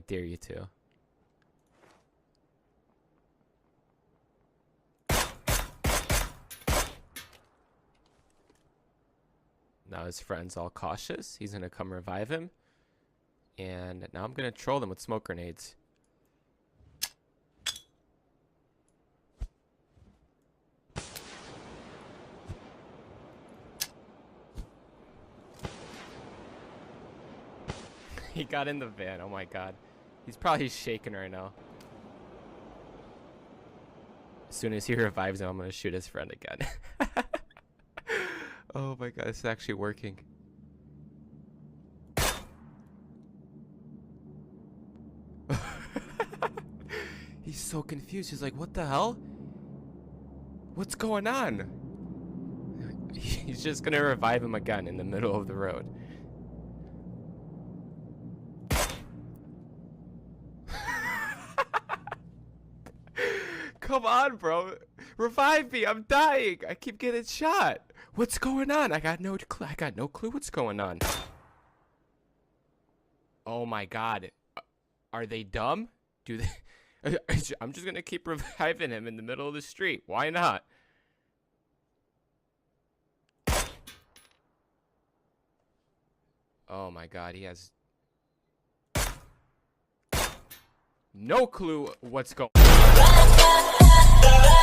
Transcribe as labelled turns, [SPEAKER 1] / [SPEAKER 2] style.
[SPEAKER 1] dare you to. Now his friend's all cautious. He's gonna come revive him. And now I'm gonna troll them with smoke grenades. He got in the van. Oh my god. He's probably shaking right now. As soon as he revives him, I'm gonna shoot his friend again. Oh my god, this is actually working. He's so confused. He's like, what the hell? What's going on? He's just gonna revive him again in the middle of the road. Come on, bro. Revive me. I'm dying. I keep getting shot. What's going on? I got no clue what's going on. Oh my god. Are they dumb? Do they... I'm just gonna keep reviving him in the middle of the street. Why not? Oh my god, he has no clue what's going on.